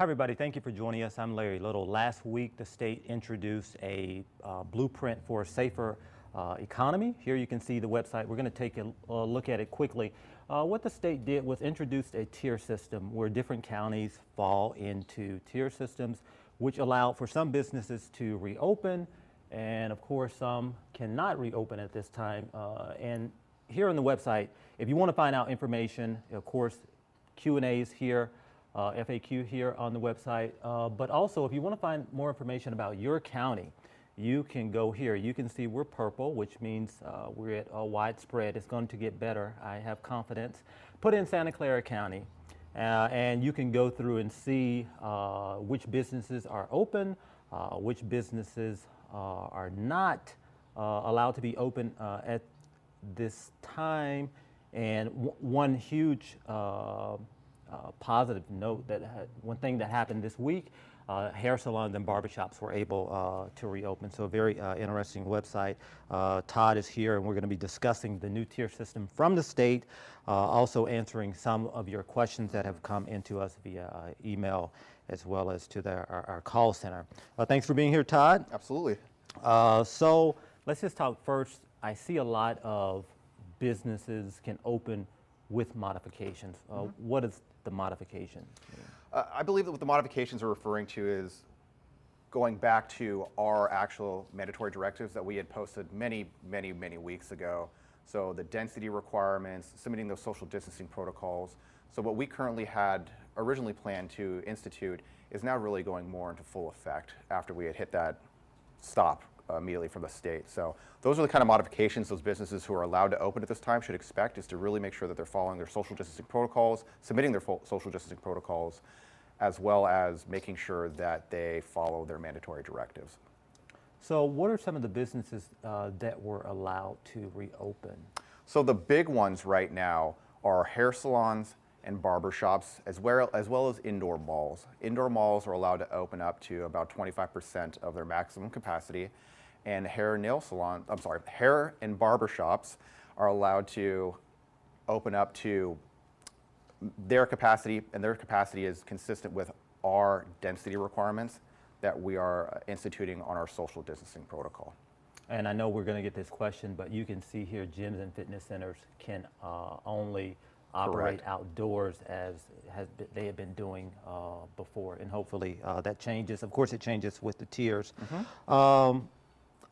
Hi everybody, thank you for joining us. I'm Larry Little. Last week the state introduced a blueprint for a safer economy. Here you can see the website. We're going to take a look at it quickly. What the state did was introduced a tier system where different counties fall into tier systems, which allowed for some businesses to reopen, and of course some cannot reopen at this time. And here on the website, if you want to find out information, of course Q&As here, FAQ here on the website, but also if you want to find more information about your county, you can go here. You can see we're purple, which means we're at a widespread. It's going to get better, I have confidence. Put in Santa Clara County, and you can go through and see which businesses are open, which businesses are not allowed to be open at this time. And one huge positive note, one thing that happened this week, hair salons and barbershops were able to reopen. So a very interesting website. Todd is here and we're going to be discussing the new tier system from the state, also answering some of your questions that have come into us via email as well as to our call center. Thanks for being here, Todd. Absolutely. So let's just talk first. I see a lot of businesses can open with modifications. What is the modification? I believe that what the modifications are referring to is going back to our actual mandatory directives that we had posted many weeks ago. So the density requirements, submitting those social distancing protocols. So what we currently had originally planned to institute is now really going more into full effect after we had hit that stop immediately from the state. So those are the kind of modifications those businesses who are allowed to open at this time should expect, is to really make sure that they're following their social distancing protocols, submitting their social distancing protocols, as well as making sure that they follow their mandatory directives. So what are some of the businesses that were allowed to reopen? So the big ones right now are hair salons and barbershops, as well as indoor malls. Indoor malls are allowed to open up to about 25% of their maximum capacity, and hair and barbershops are allowed to open up to their capacity, and their capacity is consistent with our density requirements that we are instituting on our social distancing protocol. And I know we're going to get this question, but you can see here gyms and fitness centers can only operate Correct. Outdoors as they have been doing before, and hopefully that changes. Of course, it changes with the tiers.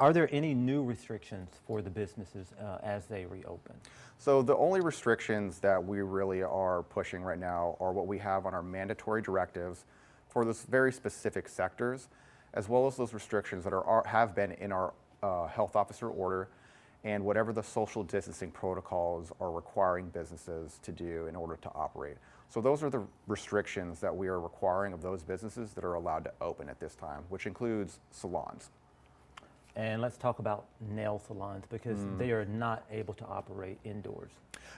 Are there any new restrictions for the businesses as they reopen? So the only restrictions that we really are pushing right now are what we have on our mandatory directives for those very specific sectors, as well as those restrictions that have been in our health officer order, and whatever the social distancing protocols are requiring businesses to do in order to operate. So those are the restrictions that we are requiring of those businesses that are allowed to open at this time, which includes salons. And let's talk about nail salons, because they are not able to operate indoors.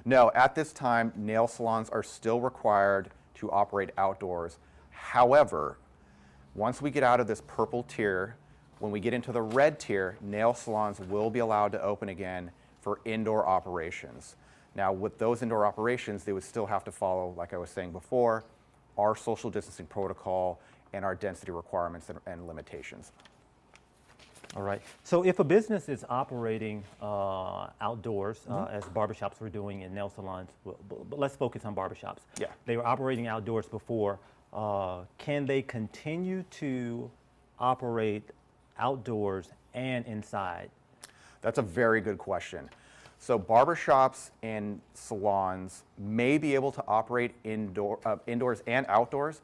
No, at this time, nail salons are still required to operate outdoors. However, once we get out of this purple tier, when we get into the red tier, nail salons will be allowed to open again for indoor operations. Now, with those indoor operations, they would still have to follow, like I was saying before, our social distancing protocol and our density requirements and limitations. All right. So if a business is operating outdoors, as barbershops were doing and nail salons, but let's focus on barbershops. Yeah. They were operating outdoors before. Can they continue to operate outdoors and inside? That's a very good question. So barbershops and salons may be able to operate indoors and outdoors.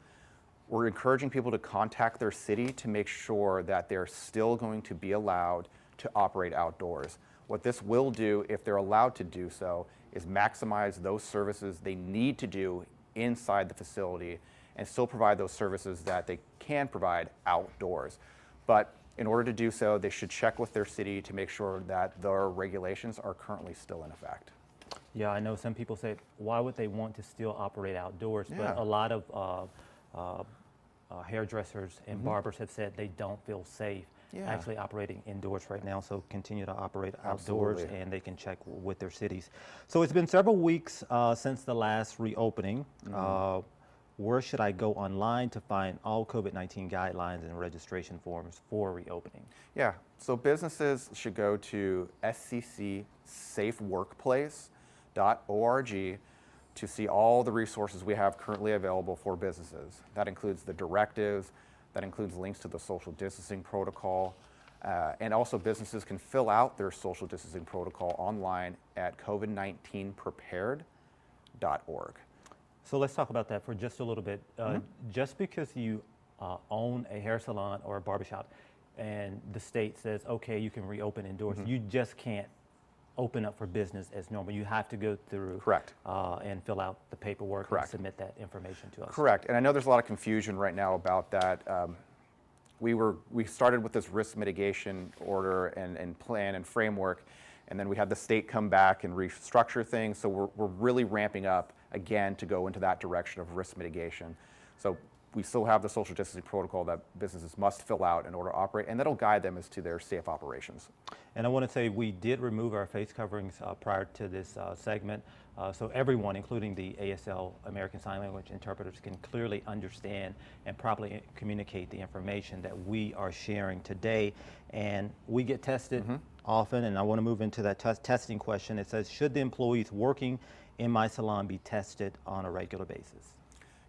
We're encouraging people to contact their city to make sure that they're still going to be allowed to operate outdoors. What this will do, if they're allowed to do so, is maximize those services they need to do inside the facility and still provide those services that they can provide outdoors. But in order to do so, they should check with their city to make sure that their regulations are currently still in effect. Yeah, I know some people say, why would they want to still operate outdoors? Yeah. But a lot of hairdressers and barbers have said they don't feel safe actually operating indoors right now, so continue to operate outdoors. Absolutely. And they can check with their cities. So it's been several weeks since the last reopening. where should I go online to find all COVID-19 guidelines and registration forms for reopening? Yeah, so businesses should go to sccSafeWorkplace.org to see all the resources we have currently available for businesses. That includes the directives, that includes links to the social distancing protocol, and also businesses can fill out their social distancing protocol online at COVID19prepared.org. So let's talk about that for just a little bit. Just because you own a hair salon or a barbershop and the state says, okay, you can reopen indoors, you just can't open up for business as normal. You have to go through Correct. And fill out the paperwork Correct. and submit that information to us. Correct, and I know there's a lot of confusion right now about that. We started with this risk mitigation order and plan and framework, and then we had the state come back and restructure things, so we're really ramping up again to go into that direction of risk mitigation. So we still have the social distancing protocol that businesses must fill out in order to operate, and that'll guide them as to their safe operations. And I want to say we did remove our face coverings prior to this segment, so everyone, including the ASL, American Sign Language interpreters, can clearly understand and properly communicate the information that we are sharing today. And we get tested often, and I want to move into that testing question. It says, should the employees working in my salon be tested on a regular basis?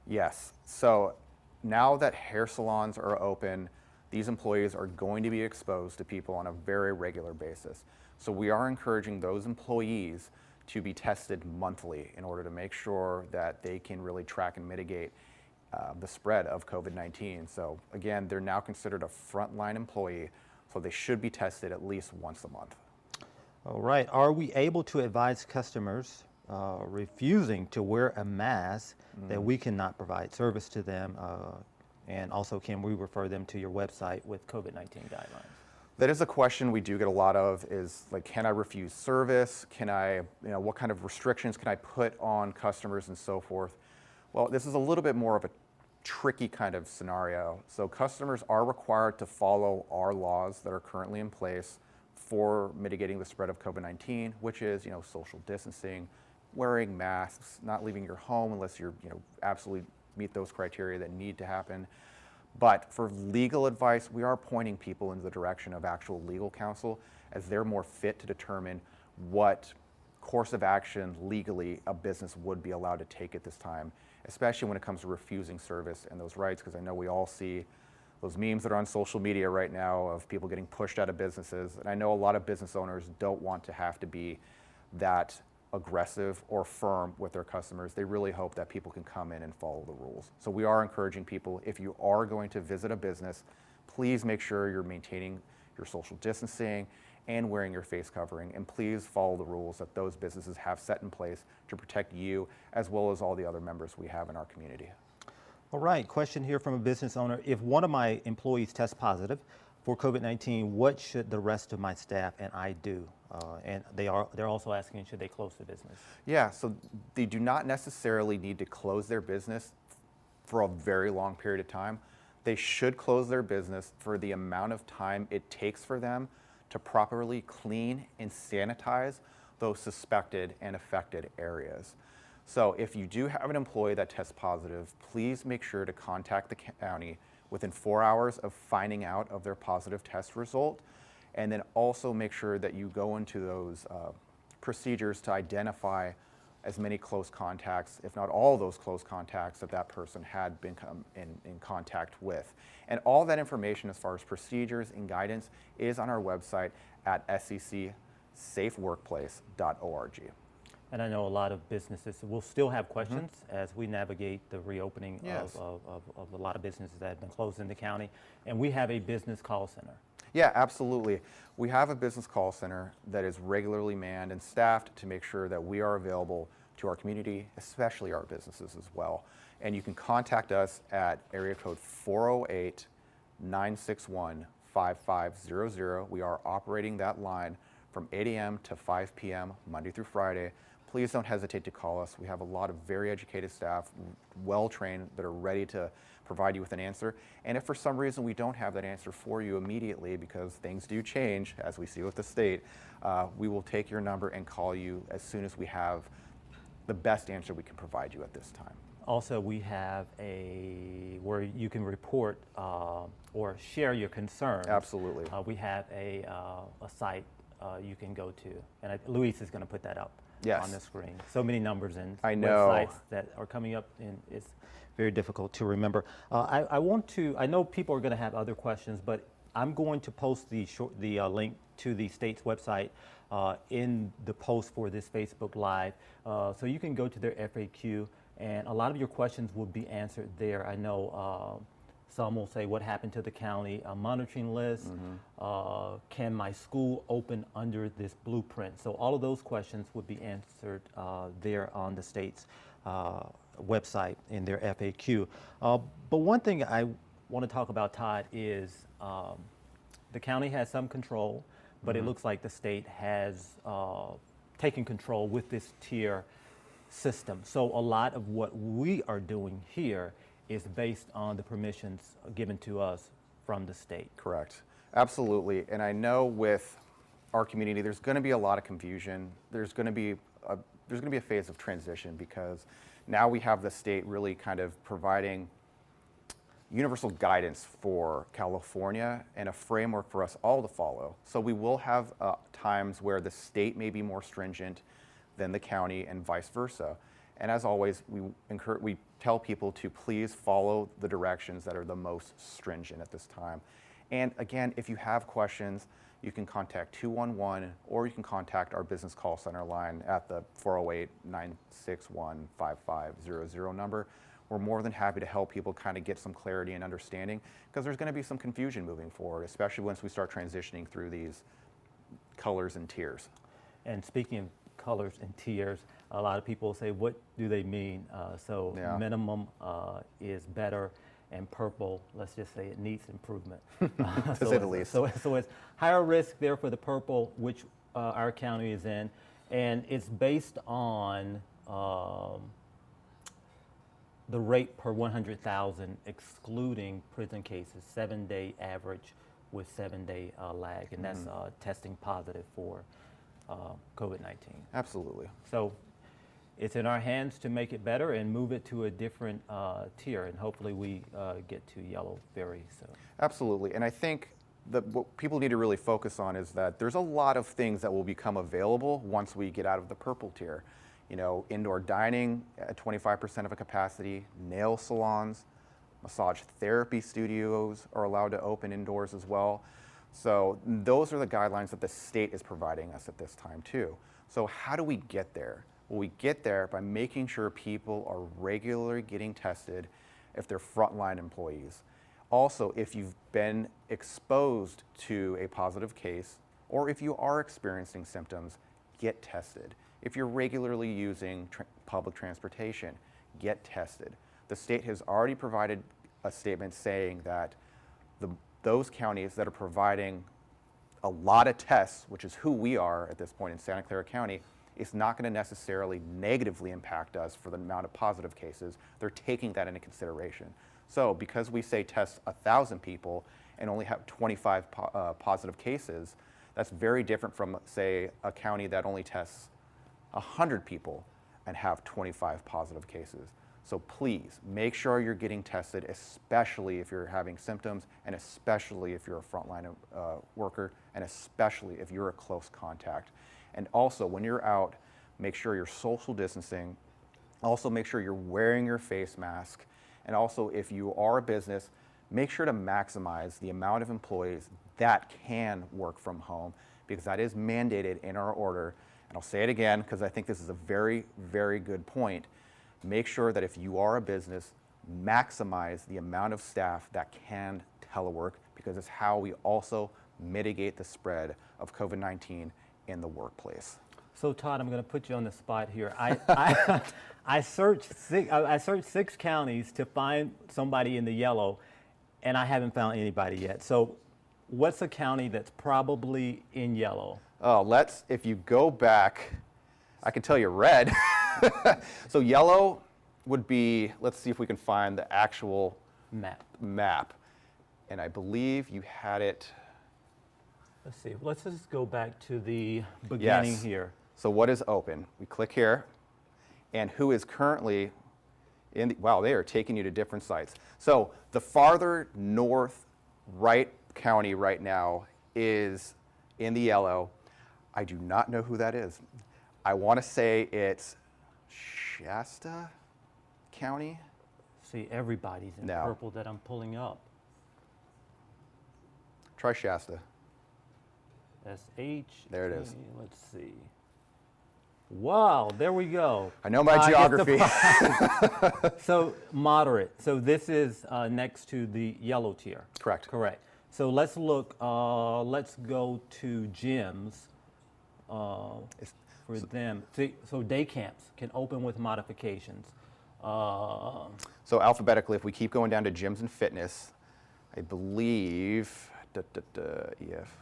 Yes. So now that hair salons are open, these employees are going to be exposed to people on a very regular basis. So we are encouraging those employees to be tested monthly in order to make sure that they can really track and mitigate the spread of COVID-19. So again, they're now considered a frontline employee, so they should be tested at least once a month. All right. Are we able to advise customers refusing to wear a mask that we cannot provide service to them? And also, can we refer them to your website with COVID-19 guidelines? That is a question we do get a lot of, is like, can I refuse service? Can I, what kind of restrictions can I put on customers and so forth? Well, this is a little bit more of a tricky kind of scenario. So customers are required to follow our laws that are currently in place for mitigating the spread of COVID-19, which is, social distancing, wearing masks, not leaving your home unless you're, absolutely meet those criteria that need to happen. But for legal advice, we are pointing people in the direction of actual legal counsel, as they're more fit to determine what course of action legally a business would be allowed to take at this time, especially when it comes to refusing service and those rights, because I know we all see those memes that are on social media right now of people getting pushed out of businesses. And I know a lot of business owners don't want to have to be that aggressive or firm with their customers. They really hope that people can come in and follow the rules. So we are encouraging people, if you are going to visit a business, please make sure you're maintaining your social distancing and wearing your face covering, and please follow the rules that those businesses have set in place to protect you as well as all the other members we have in our community. All right, question here from a business owner. If one of my employees tests positive for COVID-19, what should the rest of my staff and I do? And they're also asking, should they close the business? Yeah, so they do not necessarily need to close their business for a very long period of time. They should close their business for the amount of time it takes for them to properly clean and sanitize those suspected and affected areas. So if you do have an employee that tests positive, please make sure to contact the county within 4 hours of finding out of their positive test result. And then also make sure that you go into those procedures to identify as many close contacts, if not all those close contacts that that person had been in contact with. And all that information as far as procedures and guidance is on our website at sccSafeWorkplace.org. And I know a lot of businesses will still have questions as we navigate the reopening of a lot of businesses that have been closed in the county. And we have a business call center. Yeah, absolutely. We have a business call center that is regularly manned and staffed to make sure that we are available to our community, especially our businesses as well. And you can contact us at area code 408-961-5500. We are operating that line from 8 a.m. to 5 p.m. Monday through Friday. Please don't hesitate to call us. We have a lot of very educated staff, well-trained, that are ready to provide you with an answer. And if for some reason we don't have that answer for you immediately, because things do change, as we see with the state, we will take your number and call you as soon as we have the best answer we can provide you at this time. Also, we have where you can report or share your concerns. Absolutely. We have a site you can go to, and Luis is going to put that up on the screen. So many numbers and websites that are coming up, and it's very difficult to remember. I know people are going to have other questions, but I'm going to post the link to the state's website in the post for this Facebook Live, so you can go to their FAQ, and a lot of your questions will be answered there. I know some will say, what happened to the county monitoring list? Can my school open under this blueprint? So all of those questions would be answered there on the state's website in their FAQ. But one thing I want to talk about, Todd, is the county has some control, but it looks like the state has taken control with this tier system. So a lot of what we are doing here is based on the permissions given to us from the state. Correct. Absolutely. And I know with our community, there's going to be a lot of confusion. There's going to be a phase of transition, because now we have the state really kind of providing universal guidance for California and a framework for us all to follow. So we will have times where the state may be more stringent than the county and vice versa. And as always, we tell people to please follow the directions that are the most stringent at this time. And again, if you have questions, you can contact 211, or you can contact our business call center line at the 408-961-5500 number. We're more than happy to help people kind of get some clarity and understanding, because there's going to be some confusion moving forward, especially once we start transitioning through these colors and tiers. And speaking of colors and tiers, a lot of people say, what do they mean? Minimum is better, and purple, let's just say it needs improvement. To say the least. So it's higher risk there for the purple, which our county is in, and it's based on the rate per 100,000, excluding prison cases, 7-day average with 7-day lag, and that's testing positive for COVID-19. Absolutely. So it's in our hands to make it better and move it to a different tier, and hopefully we get to yellow very soon. Absolutely, and I think that what people need to really focus on is that there's a lot of things that will become available once we get out of the purple tier. You know, indoor dining at 25% of a capacity, nail salons, massage therapy studios are allowed to open indoors as well. So those are the guidelines that the state is providing us at this time too. So how do we get there? Well, we get there by making sure people are regularly getting tested if they're frontline employees. Also, if you've been exposed to a positive case, or if you are experiencing symptoms, get tested. If you're regularly using public transportation, get tested. The state has already provided a statement saying that those counties that are providing a lot of tests, which is who we are at this point in Santa Clara County, is not going to necessarily negatively impact us for the amount of positive cases. They're taking that into consideration. So because we say test 1,000 people and only have 25 positive cases, that's very different from, say, a county that only tests 100 people and have 25 positive cases. So please make sure you're getting tested, especially if you're having symptoms, and especially if you're a frontline worker, and especially if you're a close contact. And also, when you're out, make sure you're social distancing. Also, make sure you're wearing your face mask. And also, if you are a business, make sure to maximize the amount of employees that can work from home, because that is mandated in our order. And I'll say it again, because I think this is a very, very good point. Make sure that if you are a business, maximize the amount of staff that can telework, because it's how we also mitigate the spread of COVID-19 in the workplace. So Todd, I'm going to put you on the spot here. I searched 6 counties to find somebody in the yellow, and I haven't found anybody yet. So what's a county that's probably in yellow? Oh, if you go back, I can tell you red. So yellow would be, let's see if we can find the actual map. And I believe you had it. Let's see, let's just go back to the beginning here. So what is open? We click here, and who is currently Wow, they are taking you to different sites. So the farther north right county right now is in the yellow. I do not know who that is. I want to say it's Shasta County. See, everybody's in No. purple that I'm pulling up. Try Shasta. SH. There it is. Let's see. Wow, there we go. I know my geography. So moderate. So this is next to the yellow tier. Correct. Correct. So let's look. Let's go to gyms for them. See, so day camps can open with modifications. So alphabetically, if we keep going down to gyms and fitness, I believe EF,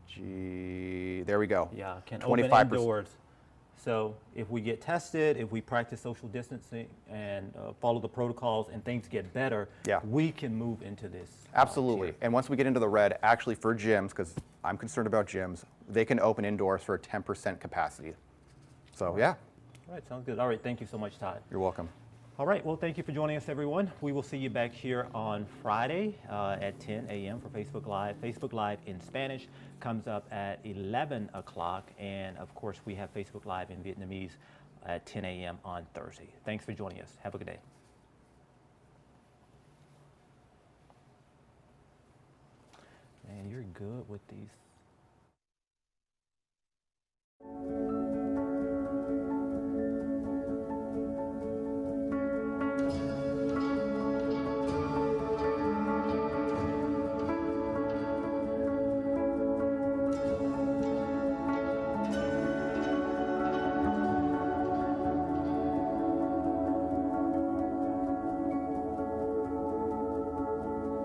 G. There we go. Yeah, can 25%. open indoors. So if we get tested, if we practice social distancing and follow the protocols and things get better, Yeah. we can move into this. Absolutely. tier. And once we get into the red, actually for gyms, because I'm concerned about gyms, they can open indoors for a 10% capacity. So yeah, All right, sounds good. All right, thank you so much, Todd. you're welcome. All right, well, thank you for joining us, everyone. We will see you back here on Friday at 10 a.m. for Facebook Live. Facebook Live in Spanish comes up at 11 o'clock. And, of course, we have Facebook Live in Vietnamese at 10 a.m. on Thursday. Thanks for joining us. Have a good day. Man, you're good with these